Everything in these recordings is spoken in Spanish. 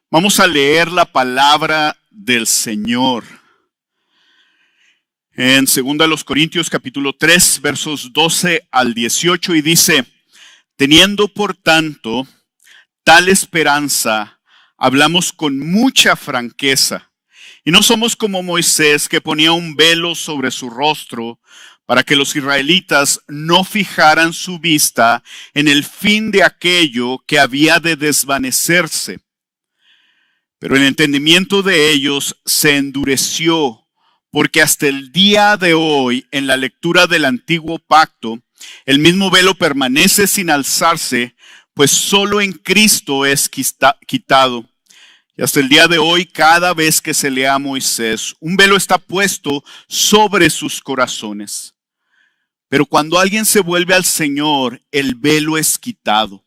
Vamos a leer la palabra del Señor. En 2 Corintios capítulo 3, versos 12 al 18, y dice: teniendo por tanto tal esperanza, hablamos con mucha franqueza, y no somos como Moisés, que ponía un velo sobre su rostro para que los israelitas no fijaran su vista en el fin de aquello que había de desvanecerse. Pero el entendimiento de ellos se endureció, porque hasta el día de hoy, en la lectura del antiguo pacto, el mismo velo permanece sin alzarse, pues solo en Cristo es quitado. Y hasta el día de hoy, cada vez que se lea a Moisés, un velo está puesto sobre sus corazones. Pero cuando alguien se vuelve al Señor, el velo es quitado.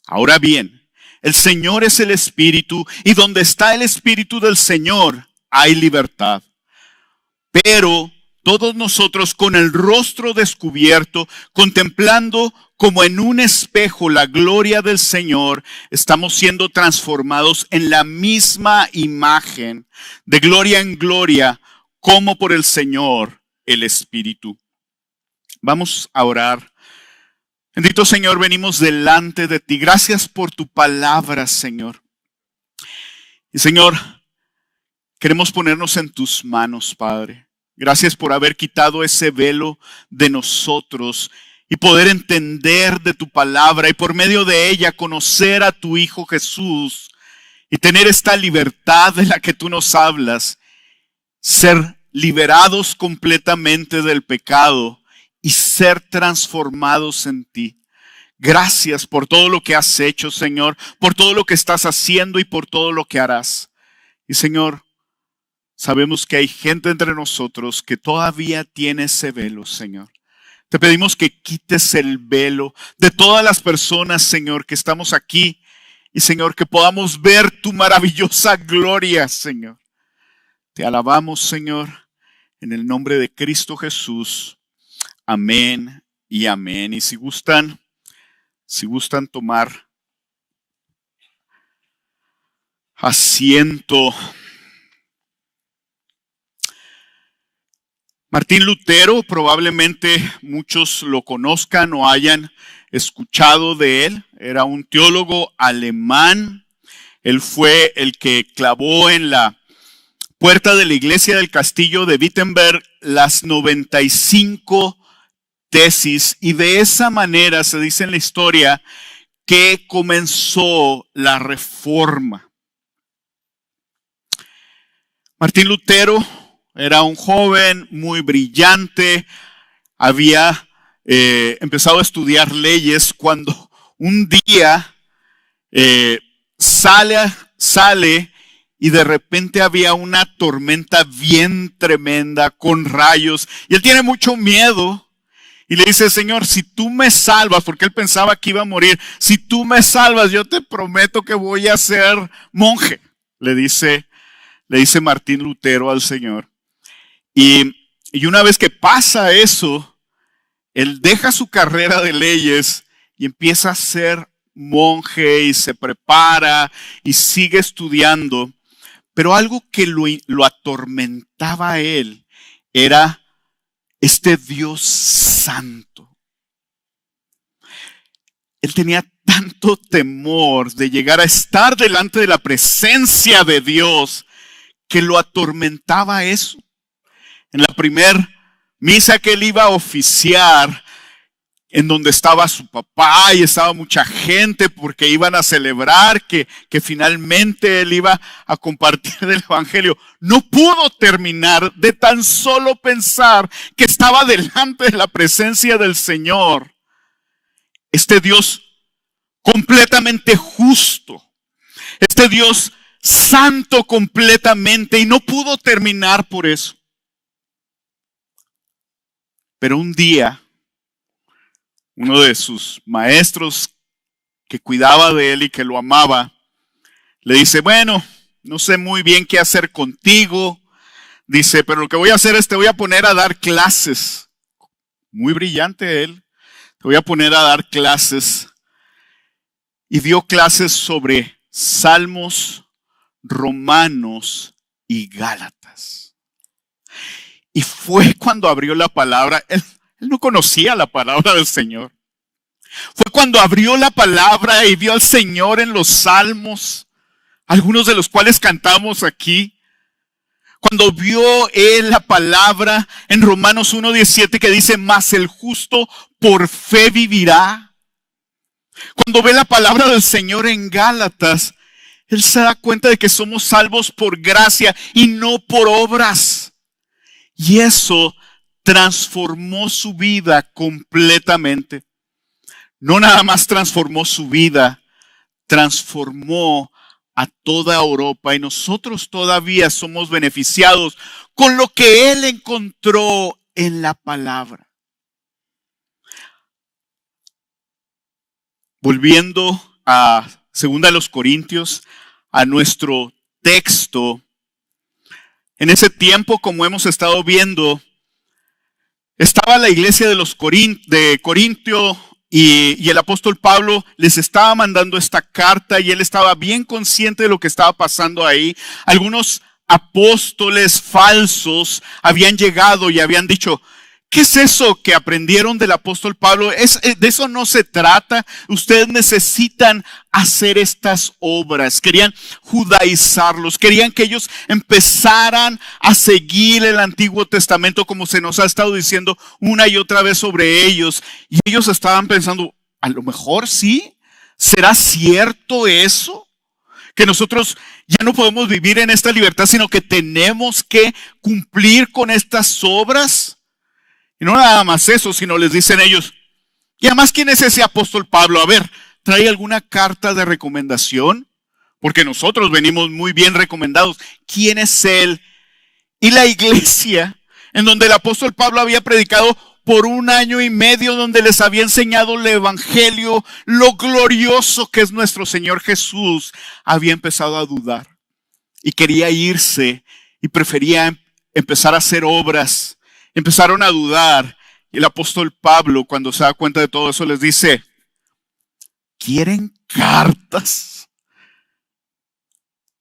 Ahora bien, el Señor es el Espíritu, y donde está el Espíritu del Señor, hay libertad. Pero todos nosotros, con el rostro descubierto, contemplando como en un espejo la gloria del Señor, estamos siendo transformados en la misma imagen, de gloria en gloria, como por el Señor, el Espíritu. Vamos a orar. Bendito Señor, venimos delante de ti. Gracias por tu palabra, Señor. Y Señor, queremos ponernos en tus manos, Padre. Gracias por haber quitado ese velo de nosotros y poder entender de tu palabra y por medio de ella conocer a tu Hijo Jesús y tener esta libertad de la que tú nos hablas, ser liberados completamente del pecado y ser transformados en ti. Gracias por todo lo que has hecho, Señor, por todo lo que estás haciendo y por todo lo que harás. Y Señor, sabemos que hay gente entre nosotros que todavía tiene ese velo, Señor. Te pedimos que quites el velo de todas las personas, Señor, que estamos aquí. Y Señor, que podamos ver tu maravillosa gloria, Señor. Te alabamos, Señor, en el nombre de Cristo Jesús. Amén y amén. Y si gustan tomar asiento. Martín Lutero, probablemente muchos lo conozcan o hayan escuchado de él. Era un teólogo alemán. Él fue el que clavó en la puerta de la iglesia del castillo de Wittenberg las 95 tesis, y de esa manera se dice en la historia que comenzó la reforma. Martín Lutero era un joven muy brillante, había empezado a estudiar leyes cuando un día sale y de repente había una tormenta bien tremenda con rayos y él tiene mucho miedo. Y le dice: Señor, si tú me salvas, porque él pensaba que iba a morir, si tú me salvas, yo te prometo que voy a ser monje. Le dice Martín Lutero al Señor. Y una vez que pasa eso, él deja su carrera de leyes y empieza a ser monje y se prepara y sigue estudiando. Pero algo que lo atormentaba a él era este Dios santo. Él tenía tanto temor de llegar a estar delante de la presencia de Dios que lo atormentaba eso. En la primer misa que él iba a oficiar, en donde estaba su papá y estaba mucha gente porque iban a celebrar que finalmente él iba a compartir el evangelio, no pudo terminar de tan solo pensar que estaba delante de la presencia del Señor. Este Dios completamente justo, este Dios santo completamente, y no pudo terminar por eso. Pero un día, uno de sus maestros que cuidaba de él y que lo amaba, le dice: bueno, no sé muy bien qué hacer contigo. Dice: pero lo que voy a hacer es te voy a poner a dar clases. Muy brillante él. Te voy a poner a dar clases. Y dio clases sobre salmos, Romanos y Gálatas. Y fue cuando abrió la palabra. Él no conocía la palabra del Señor. Fue cuando abrió la palabra y vio al Señor en los salmos, algunos de los cuales cantamos aquí. Cuando vio él la palabra en Romanos 1:17 que dice, mas el justo por fe vivirá. Cuando ve la palabra del Señor en Gálatas, él se da cuenta de que somos salvos por gracia y no por obras. Y eso transformó su vida completamente. No nada más transformó su vida, transformó a toda Europa y nosotros todavía somos beneficiados con lo que él encontró en la palabra. Volviendo a 2 Corintios, a nuestro texto, en ese tiempo, como hemos estado viendo, estaba la iglesia de Corintio. Y el apóstol Pablo les estaba mandando esta carta y él estaba bien consciente de lo que estaba pasando ahí. Algunos apóstoles falsos habían llegado y habían dicho, ¿qué es eso que aprendieron del apóstol Pablo? De eso no se trata. Ustedes necesitan hacer estas obras. Querían judaizarlos. Querían que ellos empezaran a seguir el Antiguo Testamento como se nos ha estado diciendo una y otra vez sobre ellos. Y ellos estaban pensando, a lo mejor sí. ¿Será cierto eso? Que nosotros ya no podemos vivir en esta libertad, sino que tenemos que cumplir con estas obras. Y no nada más eso, sino les dicen ellos, y además, ¿quién es ese apóstol Pablo? A ver, ¿trae alguna carta de recomendación? Porque nosotros venimos muy bien recomendados. ¿Quién es él? Y la iglesia, en donde el apóstol Pablo había predicado por 1 año y medio, donde les había enseñado el evangelio, lo glorioso que es nuestro Señor Jesús, había empezado a dudar. Y quería irse y prefería empezar a hacer obras. Empezaron a dudar y el apóstol Pablo, cuando se da cuenta de todo eso, les dice, ¿quieren cartas?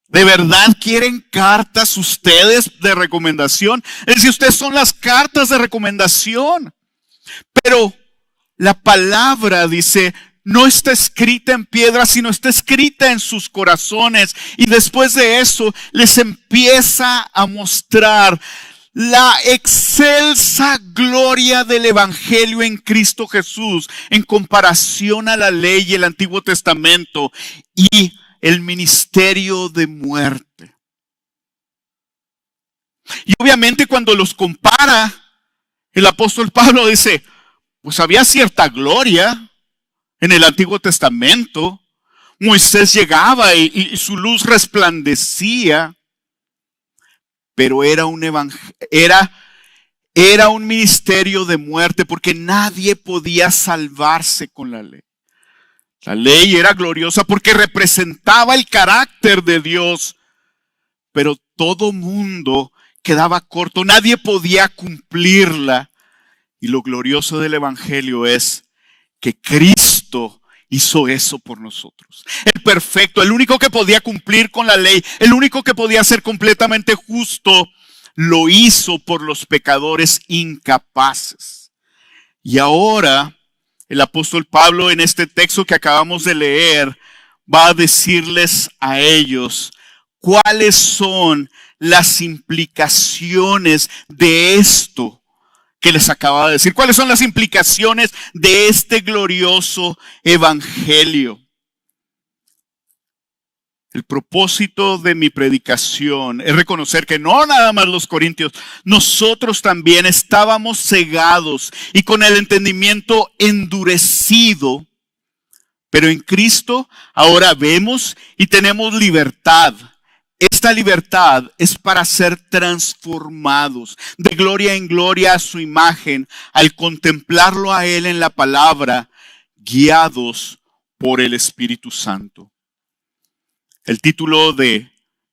¿De verdad quieren cartas ustedes de recomendación? Es decir, ustedes son las cartas de recomendación. Pero la palabra, dice, no está escrita en piedra, sino está escrita en sus corazones. Y después de eso les empieza a mostrar la excelsa gloria del evangelio en Cristo Jesús en comparación a la ley y el Antiguo Testamento y el ministerio de muerte. Y obviamente cuando los compara, el apóstol Pablo dice, pues había cierta gloria en el Antiguo Testamento. Moisés llegaba y su luz resplandecía. Pero era un ministerio de muerte porque nadie podía salvarse con la ley. La ley era gloriosa porque representaba el carácter de Dios, pero todo mundo quedaba corto, nadie podía cumplirla. Y lo glorioso del evangelio es que Cristo hizo eso por nosotros. El perfecto, el único que podía cumplir con la ley, el único que podía ser completamente justo, lo hizo por los pecadores incapaces. Y ahora el apóstol Pablo, en este texto que acabamos de leer, va a decirles a ellos cuáles son las implicaciones de esto que les acaba de decir. ¿Cuáles son las implicaciones de este glorioso evangelio? El propósito de mi predicación es reconocer que no nada más los corintios, nosotros también estábamos cegados y con el entendimiento endurecido, pero en Cristo ahora vemos y tenemos libertad. Esta libertad es para ser transformados de gloria en gloria a su imagen, al contemplarlo a Él en la palabra, guiados por el Espíritu Santo. El título de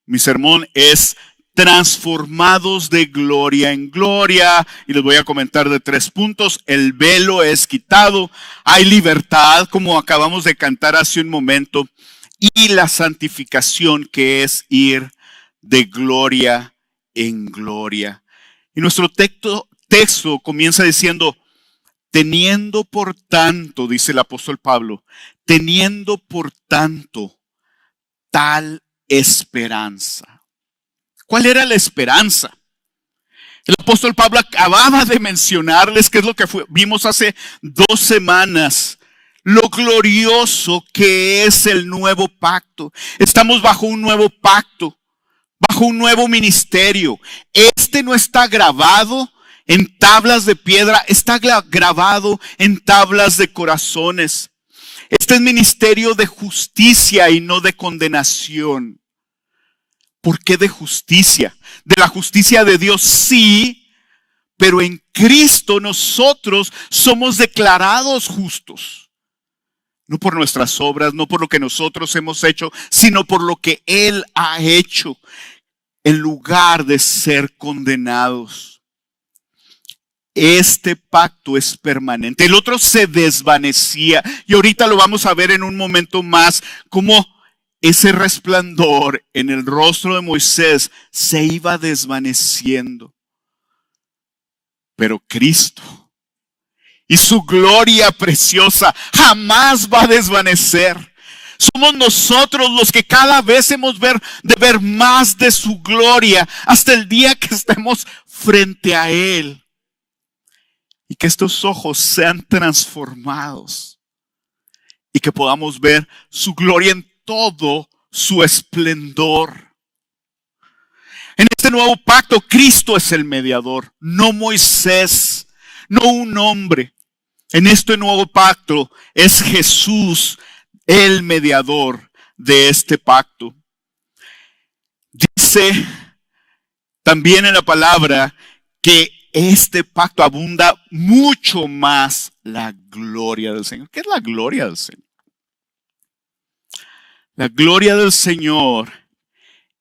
mi sermón es Transformados de gloria en gloria. Y les voy a comentar de 3 puntos. El velo es quitado. Hay libertad, como acabamos de cantar hace un momento. y la santificación, que es ir de gloria en gloria. Y nuestro texto comienza diciendo, teniendo por tanto, dice el apóstol Pablo, teniendo por tanto tal esperanza. ¿Cuál era la esperanza? El apóstol Pablo acababa de mencionarles, que es lo que vimos hace 2 semanas, lo glorioso que es el nuevo pacto. Estamos bajo un nuevo pacto, bajo un nuevo ministerio. Este no está grabado en tablas de piedra, está grabado en tablas de corazones. Este es ministerio de justicia y no de condenación. ¿Por qué de justicia? De la justicia de Dios, sí, pero en Cristo nosotros somos declarados justos. No por nuestras obras, no por lo que nosotros hemos hecho, sino por lo que Él ha hecho, en lugar de ser condenados. Este pacto es permanente. El otro se desvanecía. Y ahorita lo vamos a ver en un momento más, como ese resplandor en el rostro de Moisés se iba desvaneciendo. Pero Cristo y su gloria preciosa jamás va a desvanecer. Somos nosotros los que cada vez hemos de ver más de su gloria hasta el día que estemos frente a Él. Y que estos ojos sean transformados y que podamos ver su gloria en todo su esplendor. En este nuevo pacto, Cristo es el mediador, no Moisés, no un hombre. En este nuevo pacto es Jesús el mediador de este pacto. Dice también en la palabra que este pacto abunda mucho más la gloria del Señor. ¿Qué es la gloria del Señor? La gloria del Señor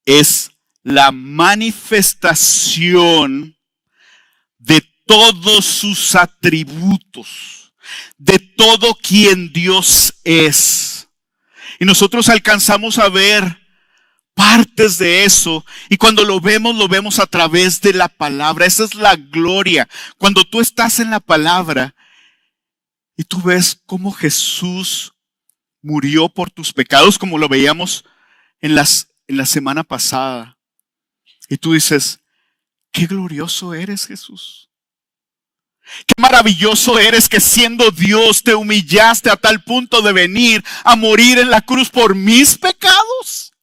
es la manifestación de todos sus atributos, de todo quien Dios es. Y nosotros alcanzamos a ver partes de eso, y cuando lo vemos a través de la palabra. Esa es la gloria. Cuando tú estás en la palabra y tú ves cómo Jesús murió por tus pecados, como lo veíamos en la semana pasada, y tú dices, qué glorioso eres, Jesús. Qué maravilloso eres que siendo Dios te humillaste a tal punto de venir a morir en la cruz por mis pecados.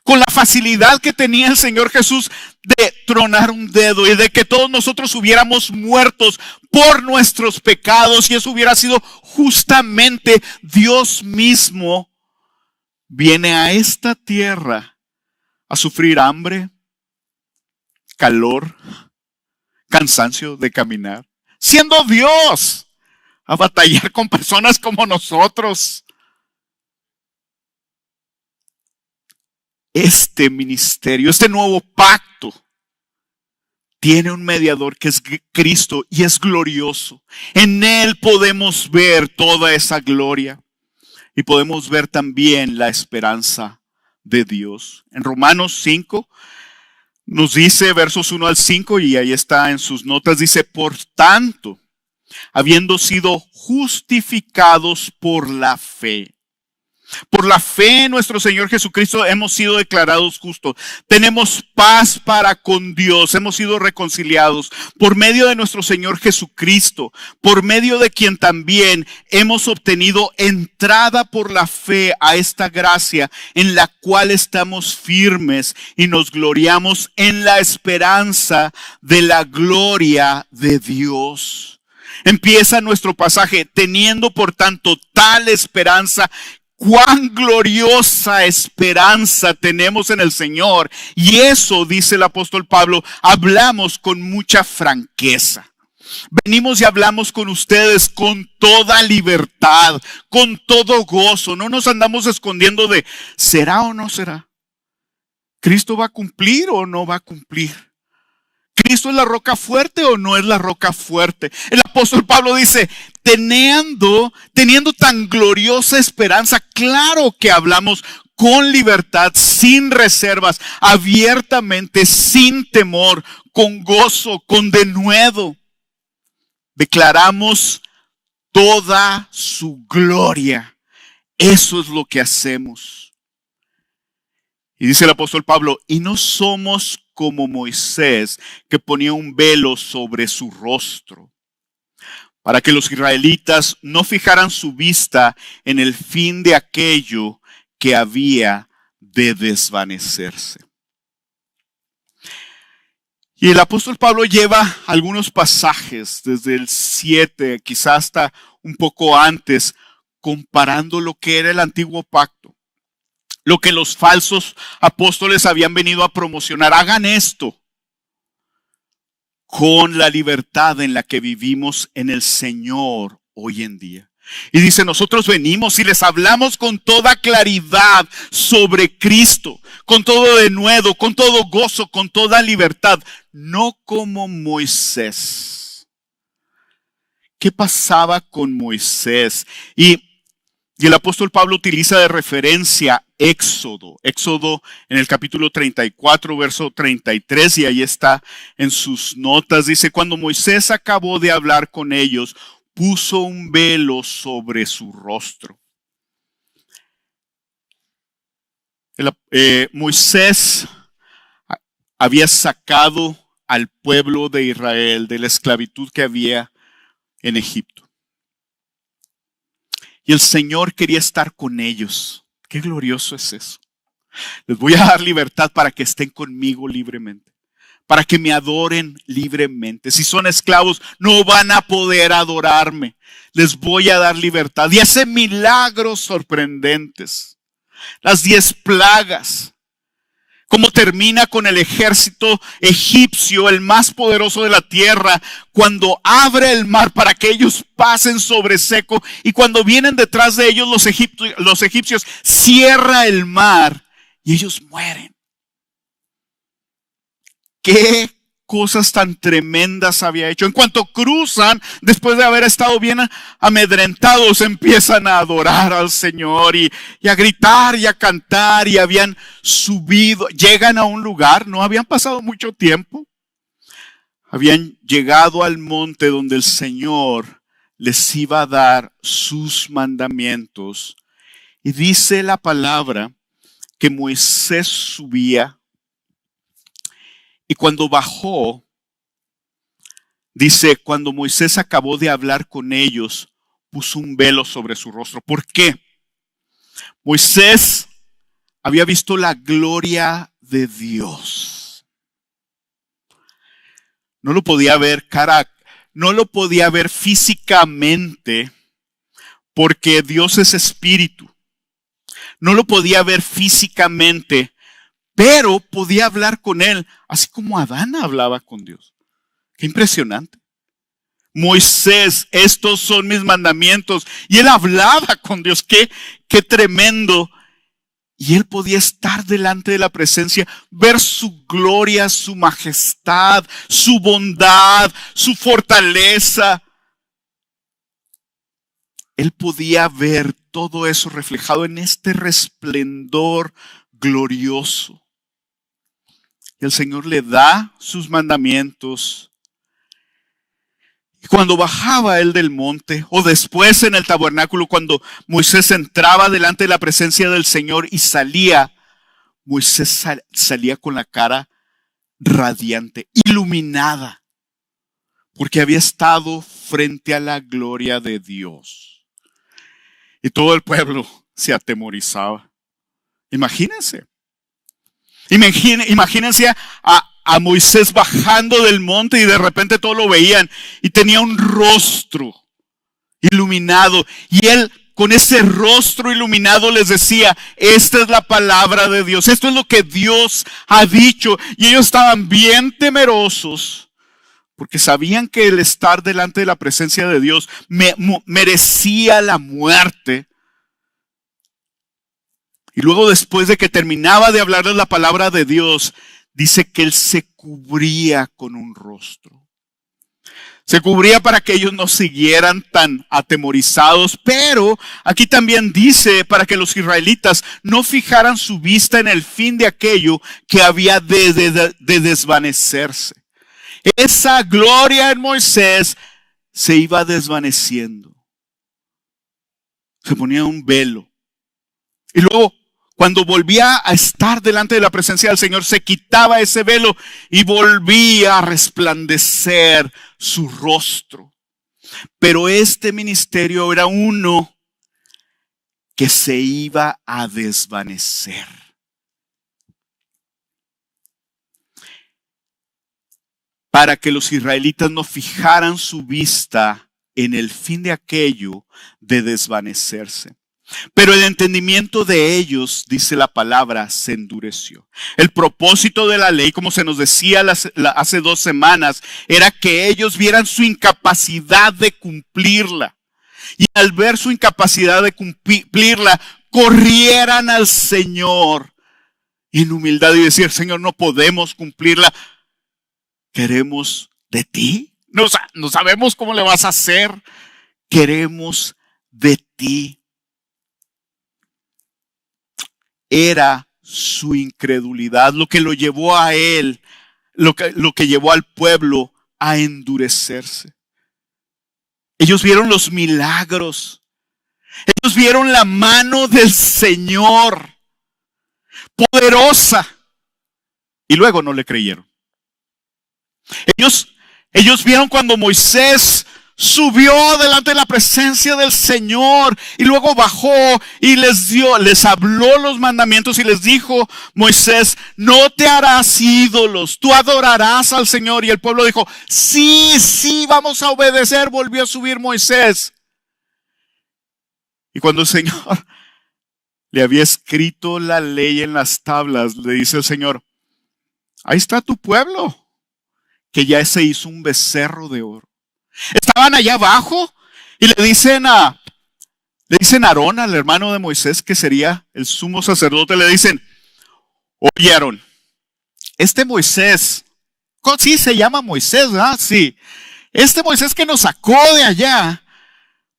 Con la facilidad que tenía el Señor Jesús de tronar un dedo y de que todos nosotros hubiéramos muertos por nuestros pecados, y eso hubiera sido justamente Dios mismo, viene a esta tierra a sufrir hambre, calor, cansancio de caminar, siendo Dios, a batallar con personas como nosotros. Este ministerio, este nuevo pacto, tiene un mediador que es Cristo y es glorioso. En Él podemos ver toda esa gloria y podemos ver también la esperanza de Dios. En Romanos 5 nos dice, versos 1 al 5, y ahí está en sus notas, dice, por tanto, habiendo sido justificados por la fe en nuestro Señor Jesucristo, hemos sido declarados justos. Tenemos paz para con Dios. Hemos sido reconciliados por medio de nuestro Señor Jesucristo, por medio de quien también hemos obtenido entrada por la fe a esta gracia en la cual estamos firmes y nos gloriamos en la esperanza de la gloria de Dios. Empieza nuestro pasaje, teniendo por tanto tal esperanza. Cuán gloriosa esperanza tenemos en el Señor. Y eso, dice el apóstol Pablo, hablamos con mucha franqueza. Venimos y hablamos con ustedes con toda libertad, con todo gozo. No nos andamos escondiendo de ¿será o no será? ¿Cristo va a cumplir o no va a cumplir? ¿Cristo es la roca fuerte o no es la roca fuerte? El apóstol Pablo dice, teniendo tan gloriosa esperanza, claro que hablamos con libertad, sin reservas, abiertamente, sin temor, con gozo, con denuedo. Declaramos toda su gloria. Eso es lo que hacemos. Y dice el apóstol Pablo, y no somos como Moisés, que ponía un velo sobre su rostro, para que los israelitas no fijaran su vista en el fin de aquello que había de desvanecerse. Y el apóstol Pablo lleva algunos pasajes desde el 7, quizás hasta un poco antes, comparando lo que era el antiguo pacto, lo que los falsos apóstoles habían venido a promocionar. Hagan esto con la libertad en la que vivimos en el Señor hoy en día. Y dice, nosotros venimos y les hablamos con toda claridad sobre Cristo, con todo denuedo, con todo gozo, con toda libertad, no como Moisés. ¿Qué pasaba con Moisés? Y el apóstol Pablo utiliza de referencia Éxodo en el capítulo 34, verso 33, y ahí está en sus notas. Dice, cuando Moisés acabó de hablar con ellos, puso un velo sobre su rostro. Moisés había sacado al pueblo de Israel de la esclavitud que había en Egipto. Y el Señor quería estar con ellos. Qué glorioso es eso. Les voy a dar libertad para que estén conmigo libremente, para que me adoren libremente. Si son esclavos, no van a poder adorarme. Les voy a dar libertad. Y hace milagros sorprendentes. Las 10 plagas. Cómo termina con el ejército egipcio, el más poderoso de la tierra, cuando abre el mar para que ellos pasen sobre seco, y cuando vienen detrás de ellos los egipcios, cierra el mar y ellos mueren. ¿Qué cosas tan tremendas había hecho? En cuanto cruzan, después de haber estado bien amedrentados, empiezan a adorar al Señor y a gritar y a cantar, y habían subido, llegan a un lugar, no habían pasado mucho tiempo, habían llegado al monte donde el Señor les iba a dar sus mandamientos. Y dice la palabra que Moisés subía. Y cuando bajó, dice, cuando Moisés acabó de hablar con ellos, puso un velo sobre su rostro. ¿Por qué? Moisés había visto la gloria de Dios. No lo podía ver no lo podía ver físicamente, porque Dios es espíritu. No lo podía ver físicamente, pero podía hablar con él, así como Adán hablaba con Dios. Qué impresionante. Moisés, estos son mis mandamientos. Y él hablaba con Dios. Qué tremendo. Y él podía estar delante de la presencia, ver su gloria, su majestad, su bondad, su fortaleza. Él podía ver todo eso reflejado en este resplendor glorioso. Y el Señor le da sus mandamientos. Y cuando bajaba él del monte, o después en el tabernáculo, cuando Moisés entraba delante de la presencia del Señor y salía, Moisés salía con la cara radiante, iluminada, porque había estado frente a la gloria de Dios. Y todo el pueblo se atemorizaba. Imagínense. Imagínense a Moisés bajando del monte y de repente todos lo veían y tenía un rostro iluminado, y él con ese rostro iluminado les decía, esta es la palabra de Dios, esto es lo que Dios ha dicho. Y ellos estaban bien temerosos porque sabían que el estar delante de la presencia de Dios merecía la muerte. Y luego, después de que terminaba de hablarles la palabra de Dios, dice que él se cubría con un rostro. Se cubría para que ellos no siguieran tan atemorizados, pero aquí también dice para que los israelitas no fijaran su vista en el fin de aquello que había de desvanecerse. Esa gloria en Moisés se iba desvaneciendo. Se ponía un velo. Y luego, cuando volvía a estar delante de la presencia del Señor, se quitaba ese velo y volvía a resplandecer su rostro. Pero este ministerio era uno que se iba a desvanecer. Para que los israelitas no fijaran su vista en el fin de aquello de desvanecerse. Pero el entendimiento de ellos, dice la palabra, se endureció. El propósito de la ley, como se nos decía hace 2 semanas, era que ellos vieran su incapacidad de cumplirla. Y al ver su incapacidad de cumplirla, corrieran al Señor en humildad y decir: Señor, no podemos cumplirla. Queremos de ti. No sabemos cómo le vas a hacer. Queremos de ti. Era su incredulidad lo que lo llevó a él, lo que llevó al pueblo a endurecerse. Ellos vieron los milagros. Ellos vieron la mano del Señor poderosa y luego no le creyeron. Ellos vieron cuando Moisés subió delante de la presencia del Señor y luego bajó y les habló los mandamientos y les dijo: Moisés, no te harás ídolos, tú adorarás al Señor. Y el pueblo dijo: sí, vamos a obedecer. Volvió a subir Moisés. Y cuando el Señor le había escrito la ley en las tablas, le dice el Señor: ahí está tu pueblo, que ya se hizo un becerro de oro. Estaban allá abajo y le dicen a Aarón, al hermano de Moisés, que sería el sumo sacerdote, le dicen: oye, Aarón, este Moisés, sí se llama Moisés, ¿verdad? Sí. Este Moisés que nos sacó de allá,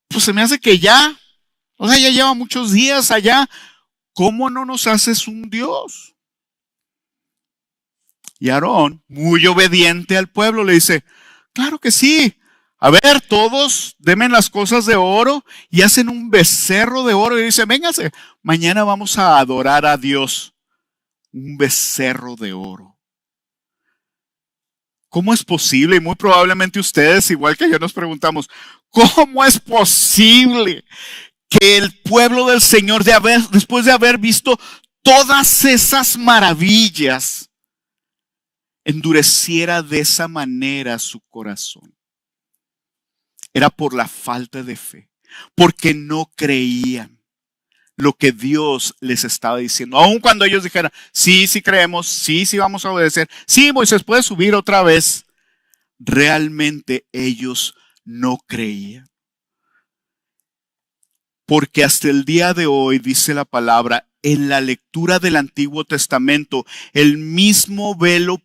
pues se me hace que ya lleva muchos días allá. ¿Cómo no nos haces un Dios? Y Aarón, muy obediente al pueblo, le dice: claro que sí. A ver, todos denme las cosas de oro, y hacen un becerro de oro y dicen: véngase, mañana vamos a adorar a Dios. Un becerro de oro. ¿Cómo es posible? Y muy probablemente ustedes, igual que yo, nos preguntamos: ¿cómo es posible que el pueblo del Señor, después de haber visto todas esas maravillas, endureciera de esa manera su corazón? Era por la falta de fe, porque no creían lo que Dios les estaba diciendo. Aun cuando ellos dijeran: sí creemos, sí vamos a obedecer, sí, Moisés puede subir otra vez, realmente ellos no creían. Porque hasta el día de hoy, dice la palabra, en la lectura del Antiguo Testamento, el mismo velo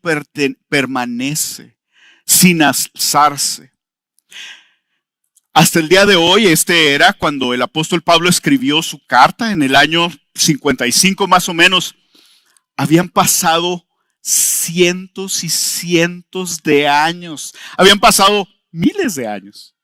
permanece sin alzarse. Hasta el día de hoy, era cuando el apóstol Pablo escribió su carta en el año 55 más o menos. Habían pasado cientos y cientos de años. Habían pasado miles de años.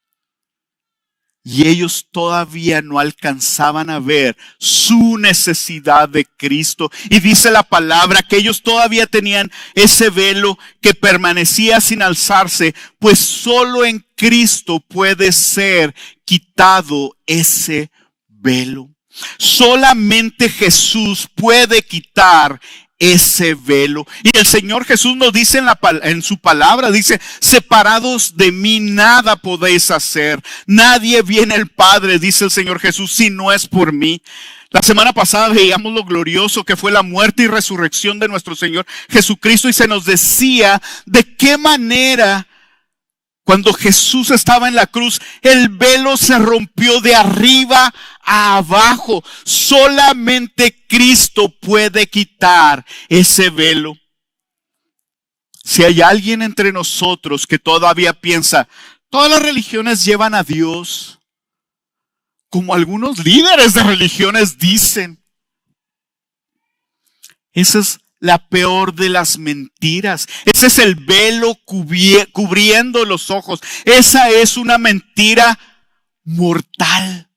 Y ellos todavía no alcanzaban a ver su necesidad de Cristo. Y dice la palabra que ellos todavía tenían ese velo que permanecía sin alzarse, pues solo en Cristo puede ser quitado ese velo. Solamente Jesús puede quitar ese velo. Y el Señor Jesús nos dice en su palabra, dice: separados de mí nada podéis hacer. Nadie viene al Padre, dice el Señor Jesús, si no es por mí. La semana pasada veíamos lo glorioso que fue la muerte y resurrección de nuestro Señor Jesucristo, y se nos decía de qué manera cuando Jesús estaba en la cruz, el velo se rompió de arriba a abajo. Solamente Cristo puede quitar ese velo. Si hay alguien entre nosotros que todavía piensa, todas las religiones llevan a Dios, como algunos líderes de religiones dicen, esa es la peor de las mentiras. Ese es el velo cubriendo los ojos. Esa es una mentira mortal.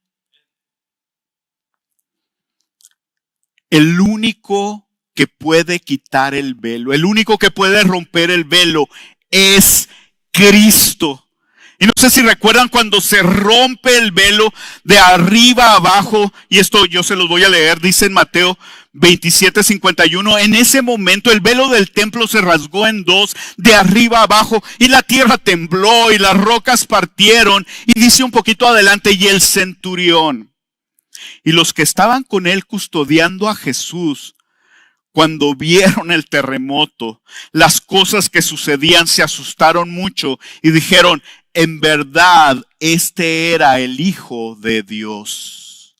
El único que puede quitar el velo, el único que puede romper el velo es Cristo. Y no sé si recuerdan cuando se rompe el velo de arriba a abajo, y esto yo se los voy a leer, dice en Mateo 27:51, en ese momento el velo del templo se rasgó en dos, de arriba a abajo, y la tierra tembló y las rocas partieron, y dice un poquito adelante, y el centurión y los que estaban con él custodiando a Jesús, cuando vieron el terremoto, las cosas que sucedían, se asustaron mucho y dijeron, en verdad, este era el Hijo de Dios.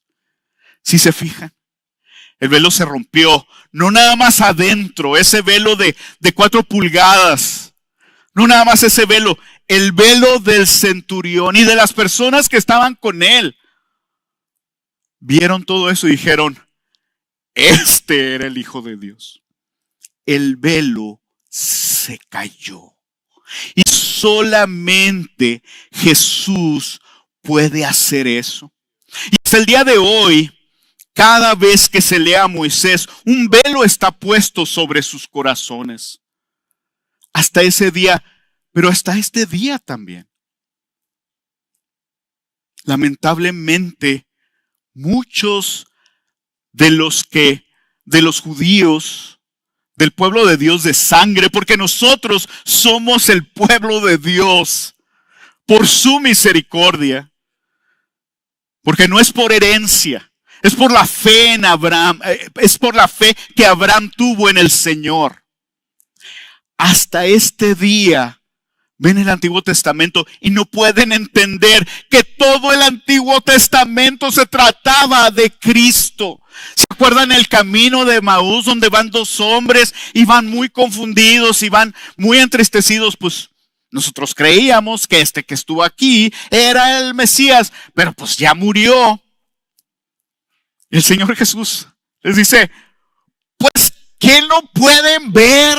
Si se fijan, el velo se rompió, no nada más adentro, ese velo de 4 pulgadas, no nada más ese velo, el velo del centurión y de las personas que estaban con él. Vieron todo eso y dijeron, este era el Hijo de Dios. El velo se cayó. Y solamente Jesús puede hacer eso. Y hasta el día de hoy, cada vez que se lee a Moisés, un velo está puesto sobre sus corazones. Hasta ese día, pero hasta este día también. Lamentablemente, muchos de los judíos, del pueblo de Dios de sangre, porque nosotros somos el pueblo de Dios por su misericordia, porque no es por herencia, es por la fe en Abraham, es por la fe que Abraham tuvo en el Señor. Hasta este día ven el Antiguo Testamento y no pueden entender que todo el Antiguo Testamento se trataba de Cristo. ¿Se acuerdan el camino de Emaús donde van 2 hombres y van muy confundidos y van muy entristecidos? Pues nosotros creíamos que este que estuvo aquí era el Mesías, pero pues ya murió. El Señor Jesús les dice, pues ¿qué no pueden ver?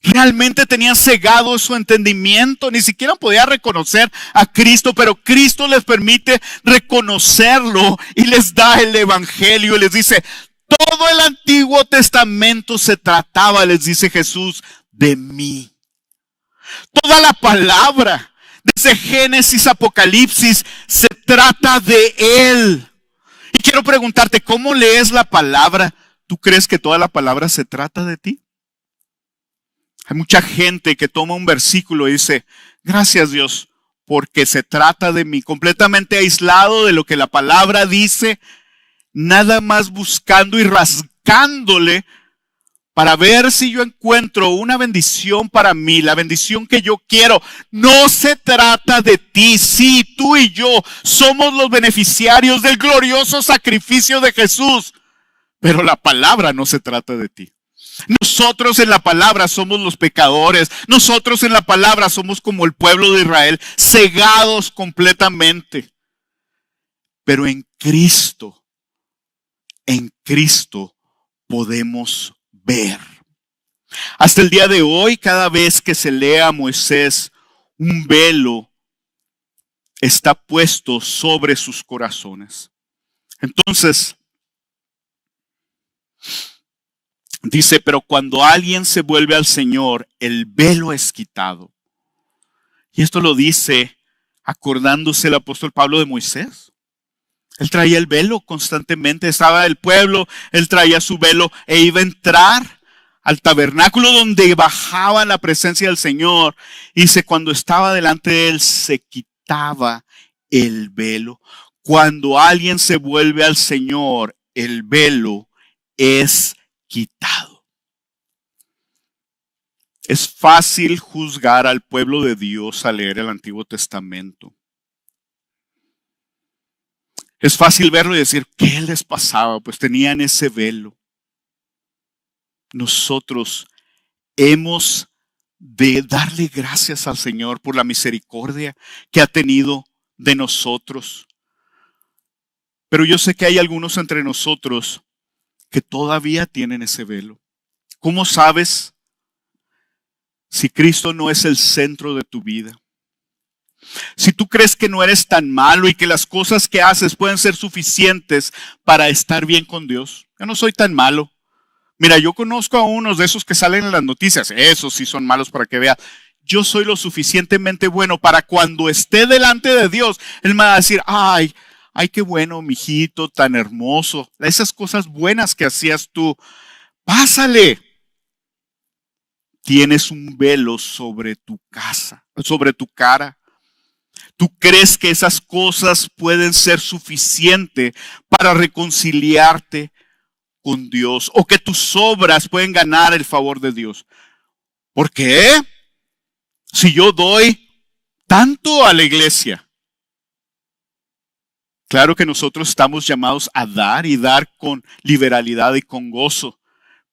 Realmente tenían cegado su entendimiento, ni siquiera podía reconocer a Cristo, pero Cristo les permite reconocerlo y les da el evangelio y les dice, todo el Antiguo Testamento se trataba, les dice Jesús, de mí. Toda la palabra, desde Génesis, Apocalipsis, se trata de Él. Y quiero preguntarte, ¿cómo lees la palabra? ¿Tú crees que toda la palabra se trata de ti? Hay mucha gente que toma un versículo y dice, gracias Dios, porque se trata de mí, completamente aislado de lo que la palabra dice, nada más buscando y rascándole para ver si yo encuentro una bendición para mí, la bendición que yo quiero. No se trata de ti. Sí, tú y yo somos los beneficiarios del glorioso sacrificio de Jesús, pero la palabra no se trata de ti. Nosotros en la palabra somos los pecadores. Nosotros en la palabra somos como el pueblo de Israel, cegados completamente. Pero en Cristo podemos ver. Hasta el día de hoy, cada vez que se lee a Moisés, un velo está puesto sobre sus corazones. Entonces, dice, pero cuando alguien se vuelve al Señor, el velo es quitado. Y esto lo dice acordándose el apóstol Pablo de Moisés. Él traía el velo constantemente, estaba el pueblo, él traía su velo e iba a entrar al tabernáculo donde bajaba la presencia del Señor. Y dice, cuando estaba delante de él, se quitaba el velo. Cuando alguien se vuelve al Señor, el velo es quitado. Es fácil juzgar al pueblo de Dios al leer el Antiguo Testamento. Es fácil verlo y decir, ¿qué les pasaba? Pues tenían ese velo. Nosotros hemos de darle gracias al Señor por la misericordia que ha tenido de nosotros. Pero yo sé que hay algunos entre nosotros que todavía tienen ese velo. ¿Cómo sabes si Cristo no es el centro de tu vida? Si tú crees que no eres tan malo y que las cosas que haces pueden ser suficientes para estar bien con Dios. Yo no soy tan malo. Mira, yo conozco a unos de esos que salen en las noticias. Esos sí son malos para que vea. Yo soy lo suficientemente bueno para cuando esté delante de Dios, Él me va a decir, ay, qué bueno, mijito, tan hermoso. Esas cosas buenas que hacías tú, pásale. Tienes un velo sobre tu casa, sobre tu cara. ¿Tú crees que esas cosas pueden ser suficientes para reconciliarte con Dios? ¿O que tus obras pueden ganar el favor de Dios? ¿Por qué? Si yo doy tanto a la iglesia. Claro que nosotros estamos llamados a dar y dar con liberalidad y con gozo.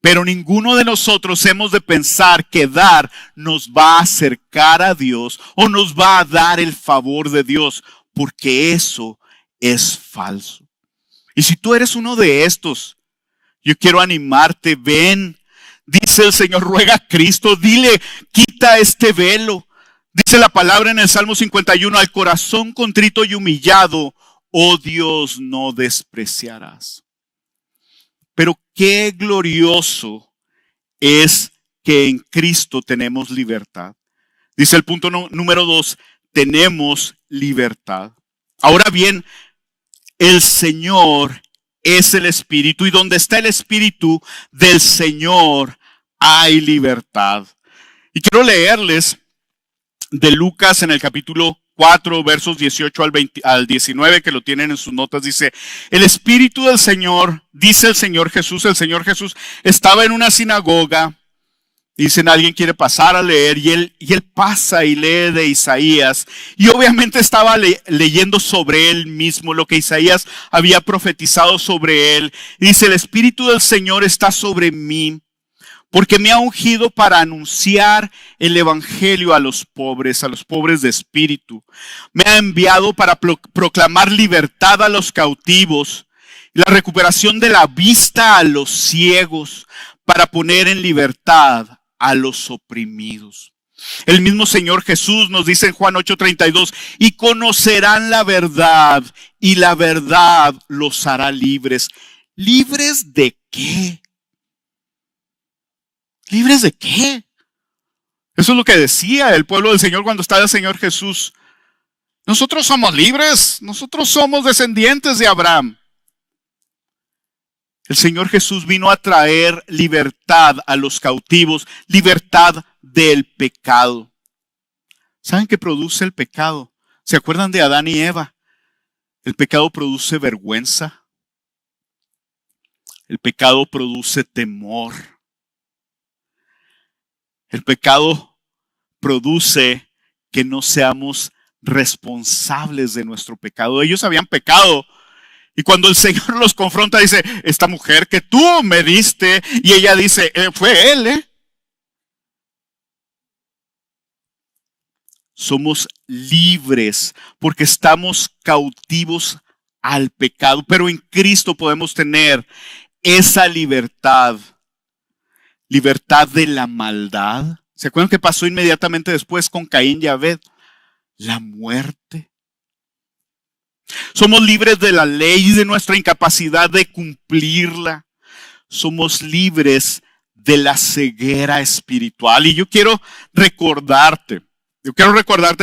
Pero ninguno de nosotros hemos de pensar que dar nos va a acercar a Dios o nos va a dar el favor de Dios, porque eso es falso. Y si tú eres uno de estos, yo quiero animarte, ven, dice el Señor, ruega a Cristo, dile, quita este velo. Dice la palabra en el Salmo 51, al corazón contrito y humillado, oh Dios, no despreciarás. Pero qué glorioso es que en Cristo tenemos libertad. Dice el punto número 2, tenemos libertad. Ahora bien, el Señor es el Espíritu y donde está el Espíritu del Señor hay libertad. Y quiero leerles de Lucas en el capítulo 4, versos 18 al 19, que lo tienen en sus notas, dice, el Espíritu del Señor, dice el Señor Jesús estaba en una sinagoga, dicen, alguien quiere pasar a leer, y él pasa y lee de Isaías, y obviamente estaba leyendo sobre él mismo, lo que Isaías había profetizado sobre él, y dice, el Espíritu del Señor está sobre mí, porque me ha ungido para anunciar el evangelio a los pobres de espíritu. Me ha enviado para proclamar libertad a los cautivos, la recuperación de la vista a los ciegos, para poner en libertad a los oprimidos. El mismo Señor Jesús nos dice en Juan 8:32, y conocerán la verdad, y la verdad los hará libres. ¿Libres de qué? ¿Libres de qué? Eso es lo que decía el pueblo del Señor cuando estaba el Señor Jesús. Nosotros somos libres, nosotros somos descendientes de Abraham. El Señor Jesús vino a traer libertad a los cautivos, libertad del pecado. ¿Saben qué produce el pecado? ¿Se acuerdan de Adán y Eva? El pecado produce vergüenza. El pecado produce temor. El pecado produce que no seamos responsables de nuestro pecado. Ellos habían pecado. Y cuando el Señor los confronta, dice, esta mujer que tú me diste, y ella dice, fue él, Somos libres porque estamos cautivos al pecado, pero en Cristo podemos tener esa libertad. Libertad de la maldad. ¿Se acuerdan qué pasó inmediatamente después con Caín y Abel? La muerte. Somos libres de la ley y de nuestra incapacidad de cumplirla. Somos libres de la ceguera espiritual. Y yo quiero recordarte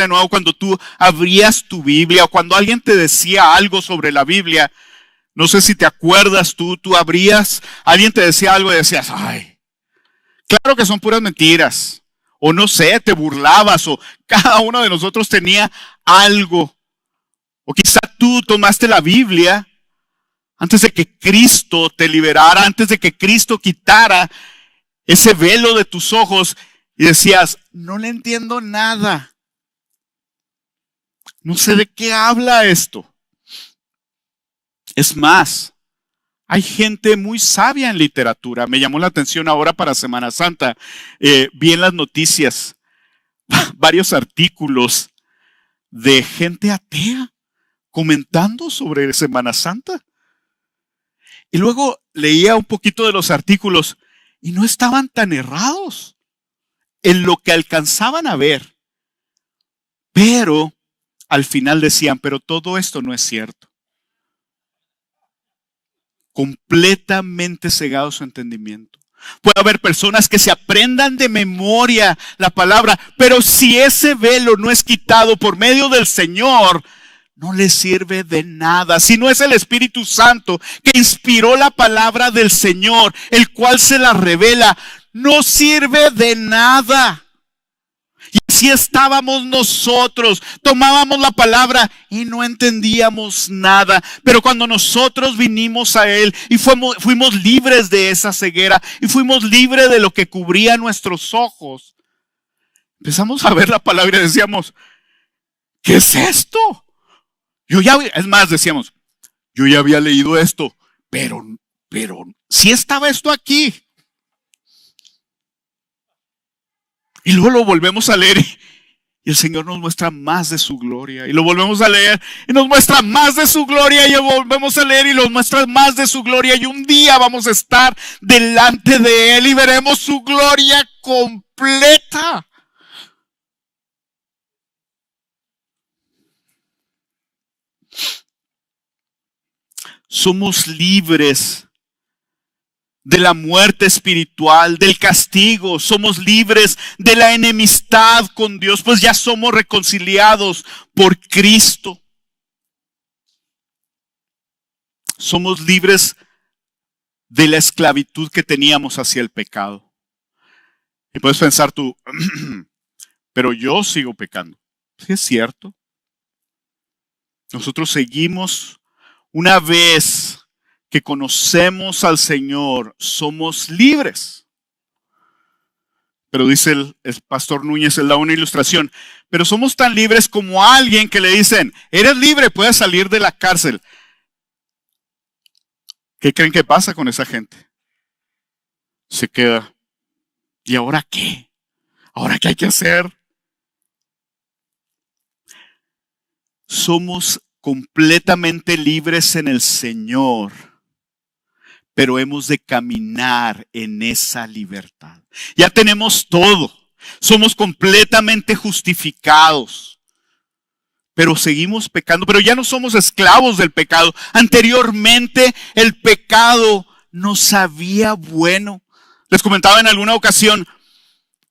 de nuevo cuando tú abrías tu Biblia o cuando alguien te decía algo sobre la Biblia. No sé si te acuerdas tú abrías, alguien te decía algo y decías, ay, claro que son puras mentiras. O no sé, te burlabas o cada uno de nosotros tenía algo. O quizá tú tomaste la Biblia antes de que Cristo te liberara, antes de que Cristo quitara ese velo de tus ojos y decías, no le entiendo nada. No sé de qué habla esto. Es más, Hay gente muy sabia en literatura. Me llamó la atención ahora para Semana Santa. Vi en las noticias varios artículos de gente atea comentando sobre Semana Santa. Y luego leía un poquito de los artículos y no estaban tan errados en lo que alcanzaban a ver. Pero al final decían, pero todo esto no es cierto. Completamente cegado su entendimiento. Puede haber personas que se aprendan de memoria la palabra, pero si ese velo no es quitado por medio del Señor, no les sirve de nada. Si no es el Espíritu Santo que inspiró la palabra del Señor, el cual se la revela, no sirve de nada. Y así estábamos nosotros, tomábamos la palabra y no entendíamos nada. Pero cuando nosotros vinimos a Él y fuimos libres de esa ceguera y fuimos libres de lo que cubría nuestros ojos, empezamos a ver la palabra y decíamos, ¿qué es esto? Es más, decíamos, yo ya había leído esto, pero sí estaba esto aquí. Y luego lo volvemos a leer y el Señor nos muestra más de su gloria. Y lo volvemos a leer y nos muestra más de su gloria. Y lo volvemos a leer y nos muestra más de su gloria. Y un día vamos a estar delante de Él y veremos su gloria completa. Somos libres de la muerte espiritual, del castigo. Somos libres de la enemistad con Dios, pues ya somos reconciliados por Cristo. Somos libres de la esclavitud que teníamos hacia el pecado. Y puedes pensar tú, pero yo sigo pecando. Sí, es cierto. Nosotros seguimos, una vez que conocemos al Señor, somos libres. Pero dice el pastor Núñez, él da una ilustración, pero somos tan libres como alguien que le dicen, eres libre, puedes salir de la cárcel. ¿Qué creen que pasa con esa gente? Se queda, ¿y ahora qué? ¿Ahora qué hay que hacer? Somos completamente libres en el Señor, pero hemos de caminar en esa libertad. Ya tenemos todo. Somos completamente justificados. Pero seguimos pecando. Pero ya no somos esclavos del pecado. Anteriormente el pecado nos sabía bueno. Les comentaba en alguna ocasión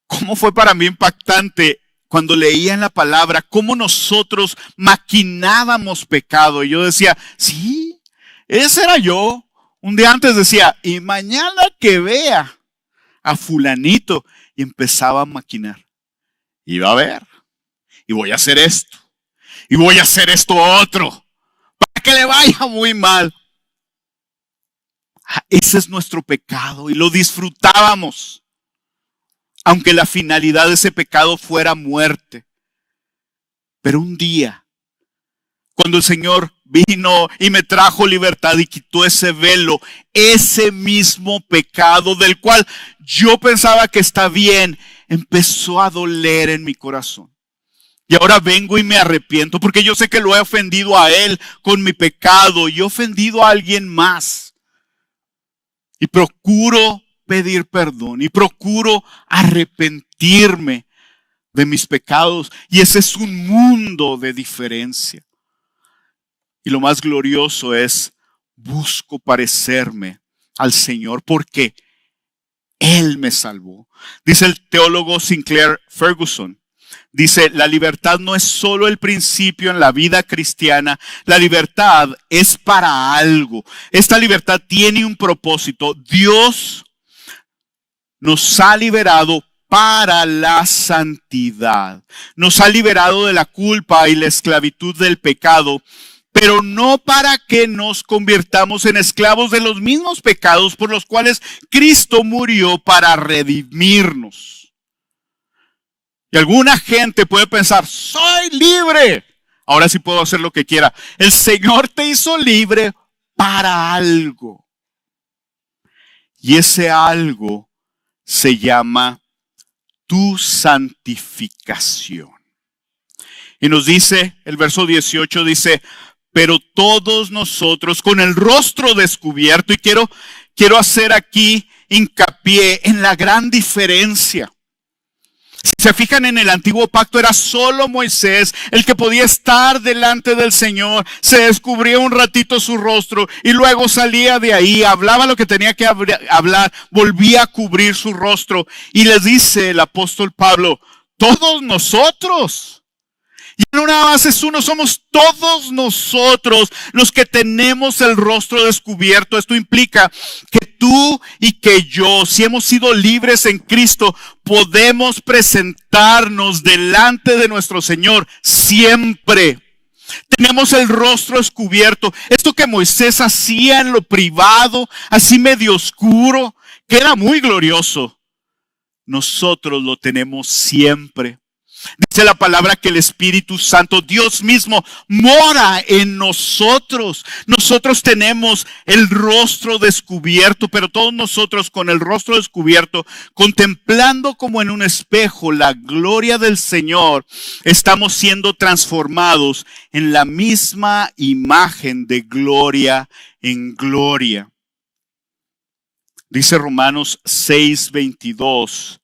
cómo fue para mí impactante cuando leía en la palabra cómo nosotros maquinábamos pecado. Y yo decía, sí, ese era yo. Un día antes decía, y mañana que vea a fulanito, y empezaba a maquinar. Y va a ver, y voy a hacer esto, y voy a hacer esto otro, para que le vaya muy mal. Ese es nuestro pecado, y lo disfrutábamos, aunque la finalidad de ese pecado fuera muerte. Pero un día, cuando el Señor vino y me trajo libertad y quitó ese velo, ese mismo pecado del cual yo pensaba que está bien, empezó a doler en mi corazón. Y ahora vengo y me arrepiento porque yo sé que lo he ofendido a Él con mi pecado y he ofendido a alguien más. Y procuro pedir perdón y procuro arrepentirme de mis pecados. Y ese es un mundo de diferencia. Y lo más glorioso es, busco parecerme al Señor porque Él me salvó. Dice el teólogo Sinclair Ferguson, dice, la libertad no es solo el principio en la vida cristiana, la libertad es para algo. Esta libertad tiene un propósito. Dios nos ha liberado para la santidad. Nos ha liberado de la culpa y la esclavitud del pecado, pero no para que nos convirtamos en esclavos de los mismos pecados por los cuales Cristo murió para redimirnos. Y alguna gente puede pensar, soy libre, ahora sí puedo hacer lo que quiera. El Señor te hizo libre para algo. Y ese algo se llama tu santificación. Y nos dice, el verso 18 dice, pero todos nosotros con el rostro descubierto, y quiero hacer aquí hincapié en la gran diferencia. Si se fijan, en el antiguo pacto era solo Moisés el que podía estar delante del Señor. Se descubría un ratito su rostro y luego salía de ahí, hablaba lo que tenía que hablar, volvía a cubrir su rostro. Y les dice el apóstol Pablo, todos nosotros. Y no nada más es uno, somos todos nosotros los que tenemos el rostro descubierto. Esto implica que tú y que yo, si hemos sido libres en Cristo, podemos presentarnos delante de nuestro Señor siempre. Tenemos el rostro descubierto. Esto que Moisés hacía en lo privado, así medio oscuro, que era muy glorioso, nosotros lo tenemos siempre. Dice la palabra que el Espíritu Santo, Dios mismo, mora en nosotros. Nosotros tenemos el rostro descubierto, pero todos nosotros con el rostro descubierto, contemplando como en un espejo la gloria del Señor, estamos siendo transformados en la misma imagen de gloria en gloria. Dice Romanos 6:22,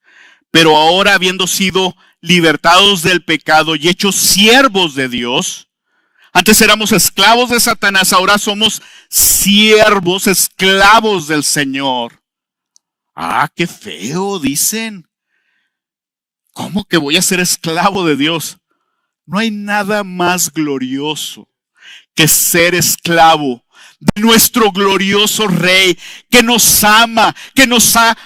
pero ahora habiendo sido libertados del pecado y hechos siervos de Dios. Antes éramos esclavos de Satanás, ahora somos siervos, esclavos del Señor. Ah, qué feo, dicen. ¿Cómo que voy a ser esclavo de Dios? No hay nada más glorioso que ser esclavo de nuestro glorioso Rey, que nos ama, que nos ha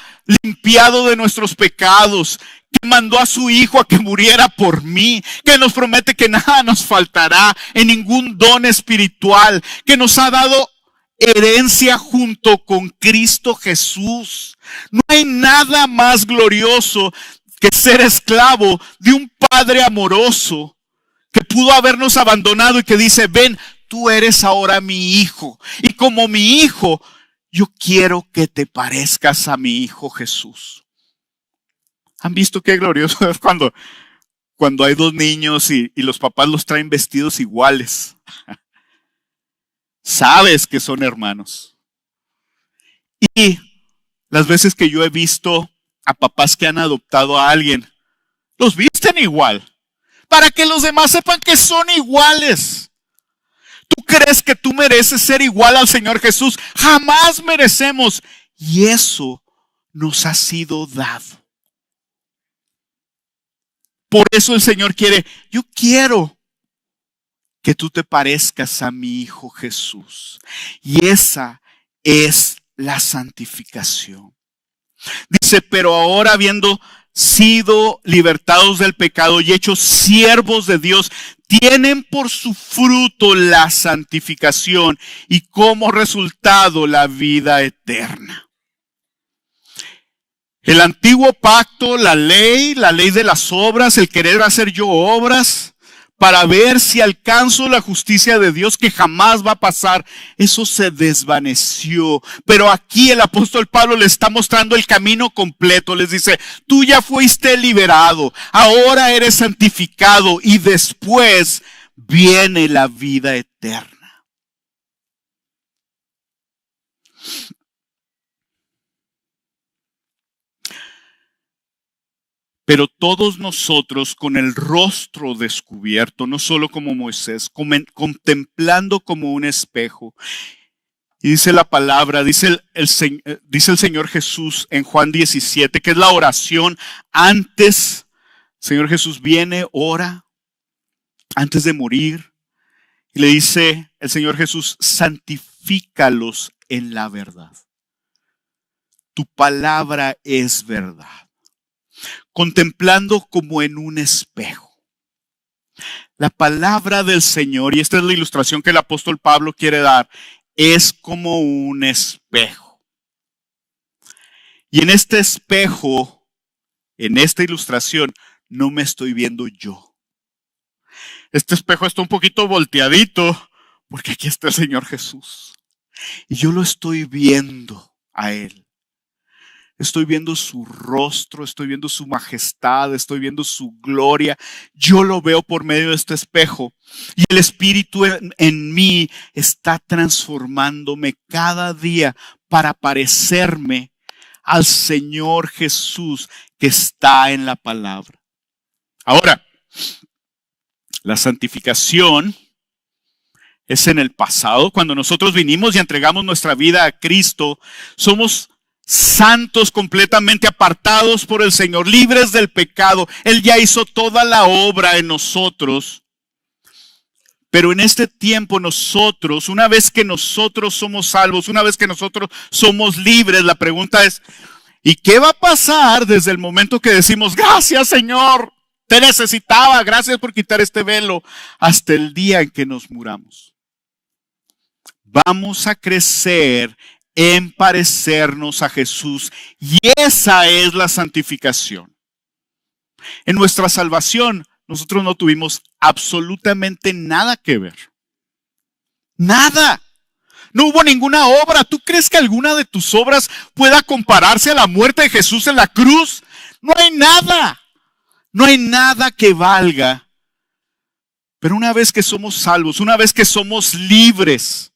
limpiado de nuestros pecados, que mandó a su Hijo a que muriera por mí, que nos promete que nada nos faltará en ningún don espiritual, que nos ha dado herencia junto con Cristo Jesús. No hay nada más glorioso que ser esclavo de un Padre amoroso que pudo habernos abandonado y que dice, ven, tú eres ahora mi hijo. Y como mi hijo, yo quiero que te parezcas a mi Hijo Jesús. ¿Han visto qué glorioso es cuando hay dos niños y los papás los traen vestidos iguales? Sabes que son hermanos. Y las veces que yo he visto a papás que han adoptado a alguien, los visten igual, para que los demás sepan que son iguales. ¿Tú crees que tú mereces ser igual al Señor Jesús? Jamás merecemos. Y eso nos ha sido dado. Por eso el Señor quiere, yo quiero que tú te parezcas a mi Hijo Jesús. Y esa es la santificación. Dice, pero ahora habiendo sido libertados del pecado y hechos siervos de Dios, tienen por su fruto la santificación y como resultado la vida eterna. El antiguo pacto, la ley de las obras, el querer hacer yo obras para ver si alcanzo la justicia de Dios que jamás va a pasar, eso se desvaneció. Pero aquí el apóstol Pablo le está mostrando el camino completo. Les dice, tú ya fuiste liberado, ahora eres santificado y después viene la vida eterna. Pero todos nosotros con el rostro descubierto, no solo como Moisés, contemplando como un espejo. Y dice la palabra, dice el Señor Jesús en Juan 17, que es la oración antes. Señor Jesús viene, ora, antes de morir. Y le dice el Señor Jesús, santifícalos en la verdad. Tu palabra es verdad. Contemplando como en un espejo. La palabra del Señor, y esta es la ilustración que el apóstol Pablo quiere dar, es como un espejo. Y en este espejo, en esta ilustración, no me estoy viendo yo. Este espejo está un poquito volteadito, porque aquí está el Señor Jesús. Y yo lo estoy viendo a Él. estoy viendo su rostro, estoy viendo su majestad, estoy viendo su gloria. Yo lo veo por medio de este espejo y el Espíritu en mí está transformándome cada día para parecerme al Señor Jesús que está en la palabra. Ahora, la santificación es en el pasado. Cuando nosotros vinimos y entregamos nuestra vida a Cristo, somos santos, completamente apartados por el Señor, libres del pecado. Él ya hizo toda la obra en nosotros. Pero en este tiempo nosotros, una vez que nosotros somos salvos, una vez que nosotros somos libres, la pregunta es, ¿y qué va a pasar desde el momento que decimos, gracias Señor, te necesitaba, gracias por quitar este velo, hasta el día en que nos muramos? Vamos a crecer en parecernos a Jesús y esa es la santificación. En nuestra salvación nosotros no tuvimos absolutamente nada que ver. Nada. No hubo ninguna obra. ¿Tú crees que alguna de tus obras pueda compararse a la muerte de Jesús en la cruz? No hay nada. No hay nada que valga. Pero una vez que somos salvos, una vez que somos libres,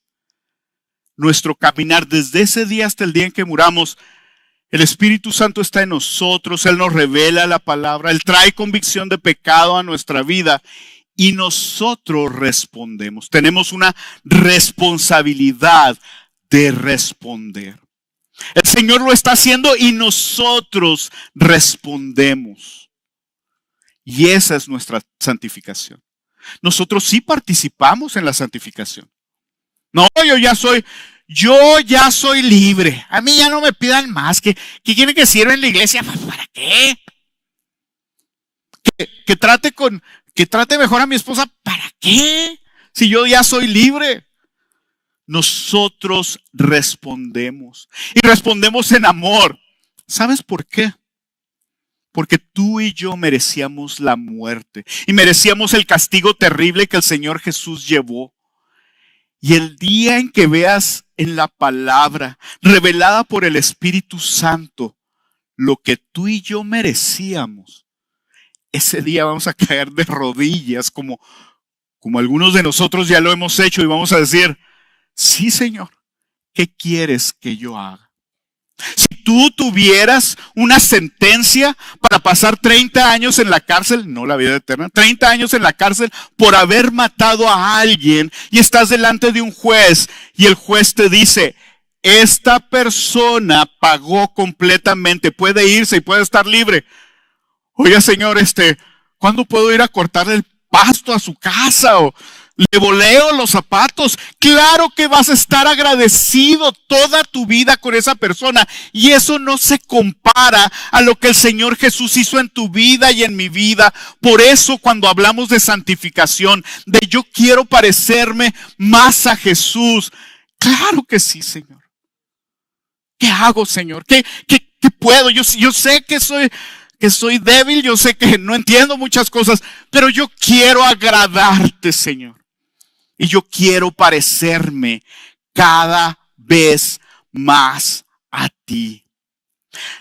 nuestro caminar desde ese día hasta el día en que muramos, el Espíritu Santo está en nosotros, Él nos revela la palabra, Él trae convicción de pecado a nuestra vida y nosotros respondemos. Tenemos una responsabilidad de responder. El Señor lo está haciendo y nosotros respondemos. Y esa es nuestra santificación. Nosotros sí participamos en la santificación. No, yo ya soy libre. A mí ya no me pidan más. ¿Que quieren que sirva en la iglesia? ¿Para qué? Que trate mejor a mi esposa. ¿Para qué? Si yo ya soy libre. Nosotros respondemos. Y respondemos en amor. ¿Sabes por qué? Porque tú y yo merecíamos la muerte. Y merecíamos el castigo terrible que el Señor Jesús llevó. Y el día en que veas en la palabra, revelada por el Espíritu Santo, lo que tú y yo merecíamos, ese día vamos a caer de rodillas como algunos de nosotros ya lo hemos hecho y vamos a decir, sí Señor, ¿qué quieres que yo haga? Si tú tuvieras una sentencia para pasar 30 años en la cárcel, no la vida eterna, 30 años en la cárcel por haber matado a alguien y estás delante de un juez y el juez te dice, esta persona pagó completamente, puede irse y puede estar libre. Oiga Señor, ¿cuándo puedo ir a cortarle el pasto a su casa? O le voleo los zapatos. Claro que vas a estar agradecido toda tu vida con esa persona. Y eso no se compara a lo que el Señor Jesús hizo en tu vida y en mi vida. Por eso cuando hablamos de santificación, de yo quiero parecerme más a Jesús. Claro que sí, Señor. ¿Qué hago, Señor? ¿Qué puedo? Yo sé que soy débil, yo sé que no entiendo muchas cosas, pero yo quiero agradarte, Señor. Y yo quiero parecerme cada vez más a ti.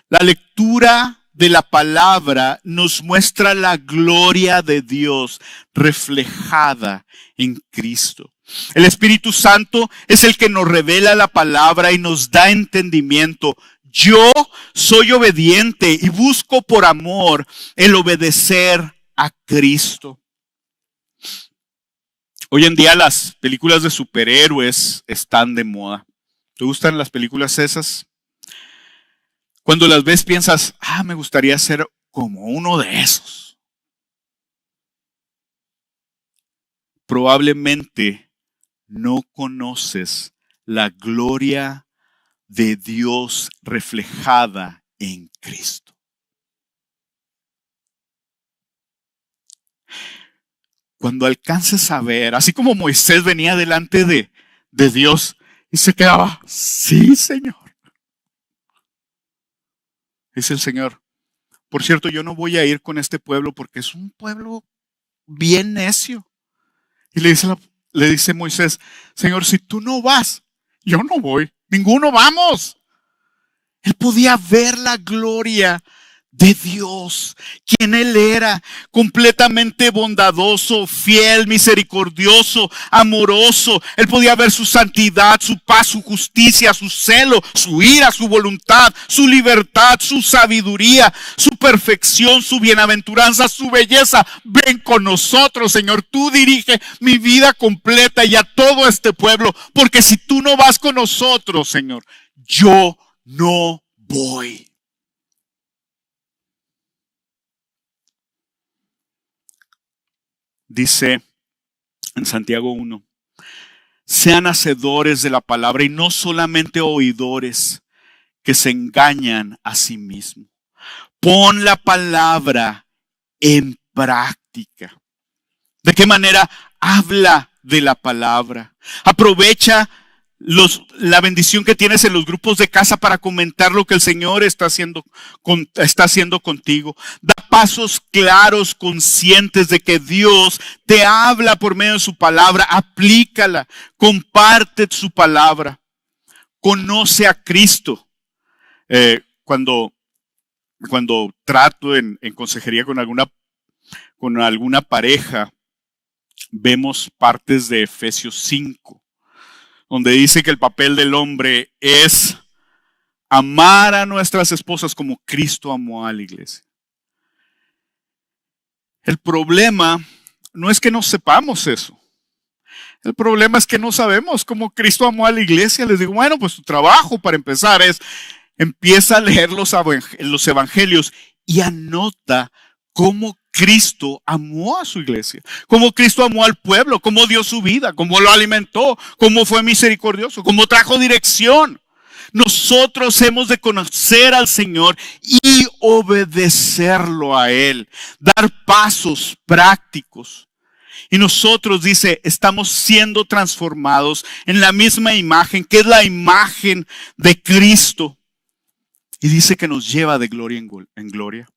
La lectura de la palabra nos muestra la gloria de Dios reflejada en Cristo. El Espíritu Santo es el que nos revela la palabra y nos da entendimiento. Yo soy obediente y busco por amor el obedecer a Cristo. Hoy en día las películas de superhéroes están de moda. ¿Te gustan las películas esas? Cuando las ves piensas, me gustaría ser como uno de esos. Probablemente no conoces la gloria de Dios reflejada en Cristo. Cuando alcances a ver, así como Moisés venía delante de Dios y se quedaba, sí, Señor. Dice el Señor, por cierto, yo no voy a ir con este pueblo porque es un pueblo bien necio. Y le dice Moisés, Señor, si tú no vas, yo no voy, ninguno vamos. Él podía ver la gloria de Dios, quien Él era, completamente bondadoso, fiel, misericordioso, amoroso. Él podía ver su santidad, su paz, su justicia, su celo, su ira, su voluntad, su libertad, su sabiduría, su perfección, su bienaventuranza, su belleza. Ven con nosotros, Señor. Tú dirige mi vida completa y a todo este pueblo, porque si tú no vas con nosotros, Señor, yo no voy. Dice en Santiago 1, sean hacedores de la palabra y no solamente oidores que se engañan a sí mismos. Pon la palabra en práctica. ¿De qué manera? Habla de la palabra. Aprovecha la bendición que tienes en los grupos de casa para comentar lo que el Señor está haciendo contigo. Da pasos claros, conscientes de que Dios te habla por medio de su palabra. Aplícala, comparte su palabra. Conoce a Cristo. Cuando trato en consejería con alguna pareja, vemos partes de Efesios 5. Donde dice que el papel del hombre es amar a nuestras esposas como Cristo amó a la iglesia. El problema no es que no sepamos eso. El problema es que no sabemos cómo Cristo amó a la iglesia. Les digo, bueno, pues tu trabajo para empezar es, empieza a leer los evangelios y anota cómo Cristo amó a su iglesia, cómo Cristo amó al pueblo, cómo dio su vida, cómo lo alimentó, cómo fue misericordioso, cómo trajo dirección. Nosotros hemos de conocer al Señor y obedecerlo a Él, dar pasos prácticos. Y nosotros, dice, estamos siendo transformados en la misma imagen, que es la imagen de Cristo. Y dice que nos lleva de gloria en gloria.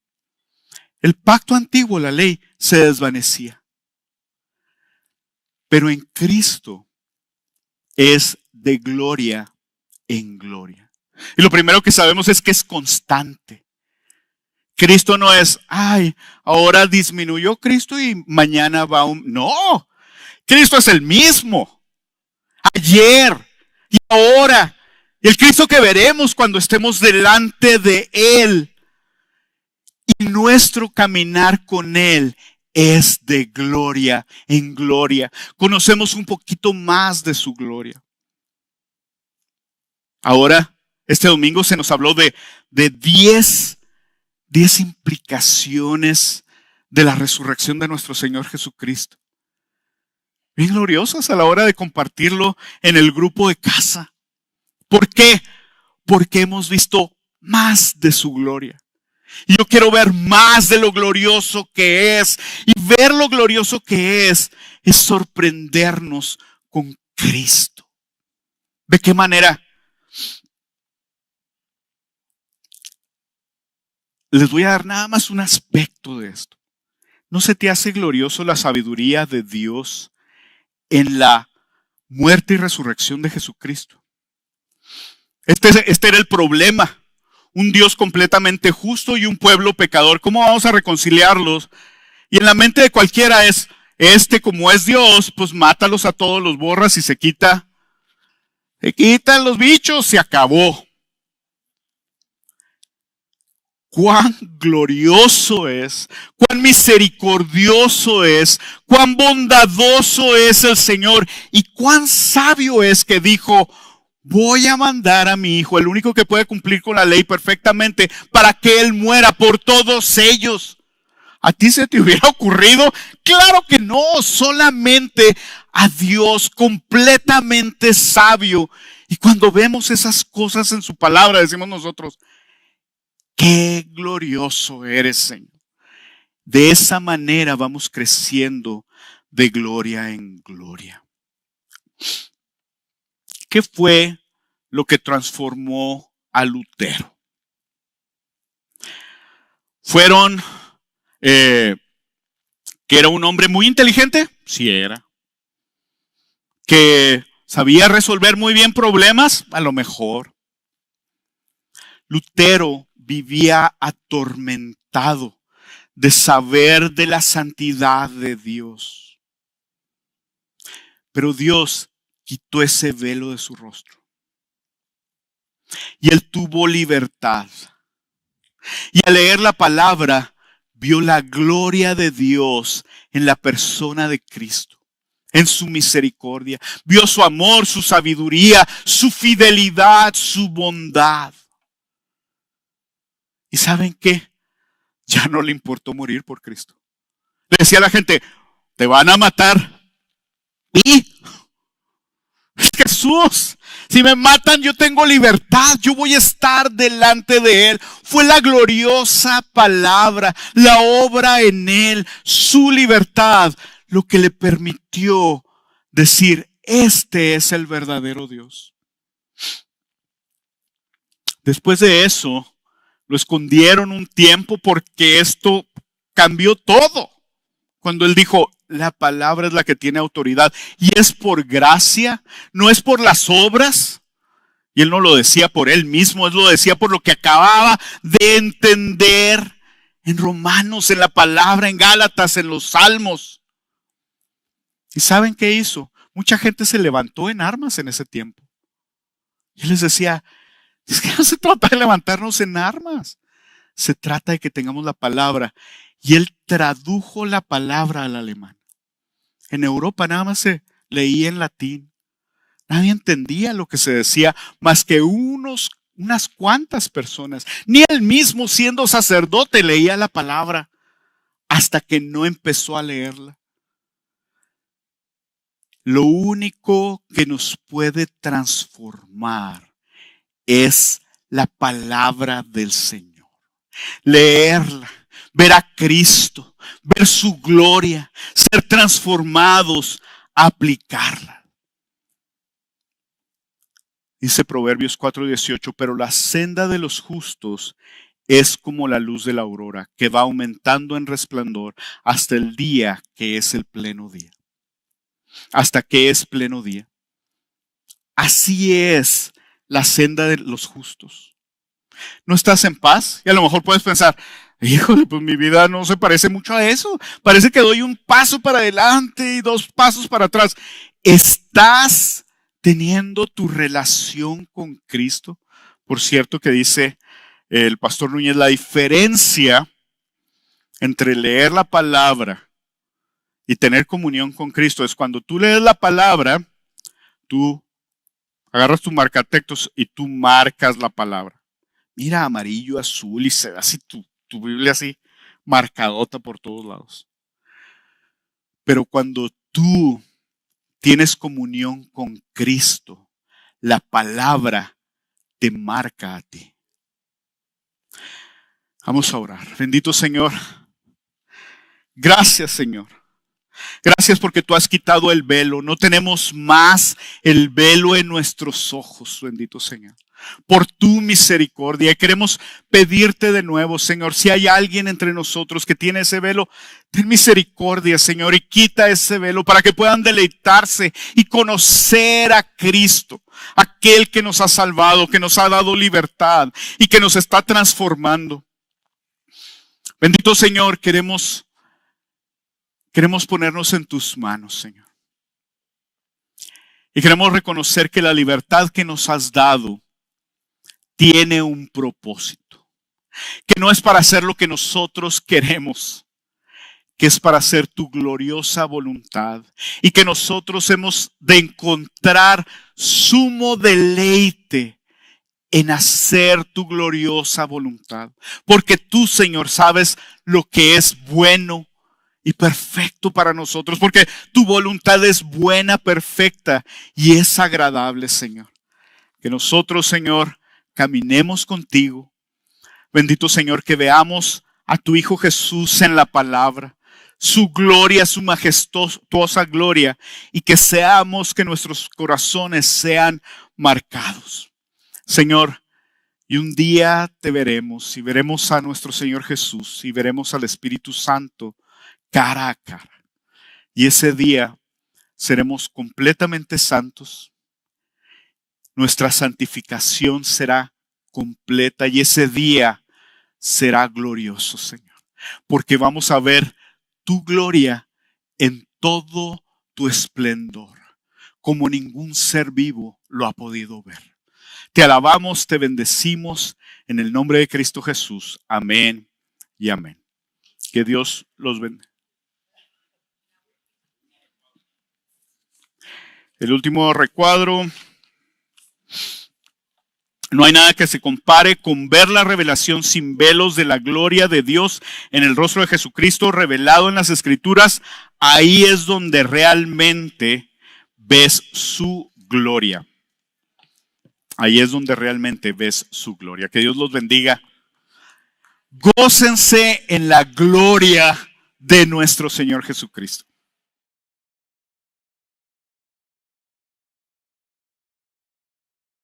El pacto antiguo, la ley, se desvanecía. Pero en Cristo es de gloria en gloria. Y lo primero que sabemos es que es constante. Cristo no es, ay, ahora disminuyó Cristo y mañana va No, Cristo es el mismo. Ayer y ahora. Y el Cristo que veremos cuando estemos delante de Él. Y nuestro caminar con Él es de gloria en gloria. Conocemos un poquito más de su gloria. Ahora, este domingo se nos habló de 10 implicaciones de la resurrección de nuestro Señor Jesucristo. Bien gloriosas a la hora de compartirlo en el grupo de casa. ¿Por qué? Porque hemos visto más de su gloria. Y yo quiero ver más de lo glorioso que es. Y ver lo glorioso que es sorprendernos con Cristo. ¿De qué manera? Les voy a dar nada más un aspecto de esto. ¿No se te hace glorioso la sabiduría de Dios en la muerte y resurrección de Jesucristo? Este era el problema. Un Dios completamente justo y un pueblo pecador. ¿Cómo vamos a reconciliarlos? Y en la mente de cualquiera es, como es Dios, pues mátalos a todos, los borras y se quitan los bichos, se acabó. Cuán glorioso es, cuán misericordioso es, cuán bondadoso es el Señor y cuán sabio es que dijo, voy a mandar a mi hijo, el único que puede cumplir con la ley perfectamente, para que él muera por todos ellos. ¿A ti se te hubiera ocurrido? Claro que no, solamente a Dios completamente sabio. Y cuando vemos esas cosas en su palabra, decimos nosotros, qué glorioso eres, Señor. De esa manera vamos creciendo de gloria en gloria. ¿Qué fue lo que transformó a Lutero? ¿Fueron que era un hombre muy inteligente? Sí era. ¿Que sabía resolver muy bien problemas? A lo mejor. Lutero vivía atormentado de saber de la santidad de Dios. Pero Dios quitó ese velo de su rostro. Y él tuvo libertad. Y al leer la palabra, vio la gloria de Dios en la persona de Cristo, en su misericordia. Vio su amor, su sabiduría, su fidelidad, su bondad. ¿Y saben qué? Ya no le importó morir por Cristo. Le decía a la gente, te van a matar. Y Jesús, si me matan, yo tengo libertad, yo voy a estar delante de Él. Fue la gloriosa palabra, la obra en Él, su libertad, lo que le permitió decir, este es el verdadero Dios. Después de eso, lo escondieron un tiempo porque esto cambió todo. Cuando él dijo, la palabra es la que tiene autoridad y es por gracia, no es por las obras. Y él no lo decía por él mismo, él lo decía por lo que acababa de entender en Romanos, en la palabra, en Gálatas, en los Salmos. ¿Y saben qué hizo? Mucha gente se levantó en armas en ese tiempo. Y él les decía, es que no se trata de levantarnos en armas. Se trata de que tengamos la palabra. Y él tradujo la palabra al alemán. En Europa nada más se leía en latín. Nadie entendía lo que se decía más que unas cuantas personas. Ni él mismo, siendo sacerdote, leía la palabra hasta que no empezó a leerla. Lo único que nos puede transformar es la palabra del Señor. Leerla, ver a Cristo, ver su gloria, ser transformados, aplicarla. Dice Proverbios 4:18, pero la senda de los justos es como la luz de la aurora, que va aumentando en resplandor hasta el día que es el pleno día. Hasta que es pleno día. Así es la senda de los justos. ¿No estás en paz? Y a lo mejor puedes pensar, híjole, pues mi vida no se parece mucho a eso. Parece que doy un paso para adelante y 2 pasos para atrás. ¿Estás teniendo tu relación con Cristo? Por cierto que dice el pastor Núñez, la diferencia entre leer la palabra y tener comunión con Cristo es cuando tú lees la palabra, tú agarras tu marcatextos y tú marcas la palabra. Mira, amarillo, azul, y se ve así tu Biblia así marcadota por todos lados. Pero cuando tú tienes comunión con Cristo, la palabra te marca a ti. Vamos a orar. Bendito Señor. Gracias, Señor. Gracias porque tú has quitado el velo. No tenemos más el velo en nuestros ojos, bendito Señor. Por tu misericordia. Queremos pedirte de nuevo, Señor, si hay alguien entre nosotros que tiene ese velo, ten misericordia, Señor, y quita ese velo para que puedan deleitarse y conocer a Cristo, aquel que nos ha salvado, que nos ha dado libertad y que nos está transformando. Bendito Señor, queremos ponernos en tus manos, Señor. Y queremos reconocer que la libertad que nos has dado tiene un propósito. Que no es para hacer lo que nosotros queremos, que es para hacer tu gloriosa voluntad. Y que nosotros hemos de encontrar sumo deleite en hacer tu gloriosa voluntad. Porque tú, Señor, sabes lo que es bueno y perfecto para nosotros, porque tu voluntad es buena, perfecta y es agradable, Señor. Que nosotros, Señor, caminemos contigo. Bendito Señor, que veamos a tu Hijo Jesús en la palabra, su gloria, su majestuosa gloria, y que nuestros corazones sean marcados. Señor, y un día te veremos, y veremos a nuestro Señor Jesús, y veremos al Espíritu Santo cara a cara. Y ese día seremos completamente santos. Nuestra santificación será completa y ese día será glorioso, Señor, porque vamos a ver tu gloria en todo tu esplendor, como ningún ser vivo lo ha podido ver. Te alabamos, te bendecimos en el nombre de Cristo Jesús. Amén y amén. Que Dios los bendiga. El último recuadro. No hay nada que se compare con ver la revelación sin velos de la gloria de Dios en el rostro de Jesucristo revelado en las Escrituras. Ahí es donde realmente ves su gloria. Ahí es donde realmente ves su gloria. Que Dios los bendiga. Gócense en la gloria de nuestro Señor Jesucristo.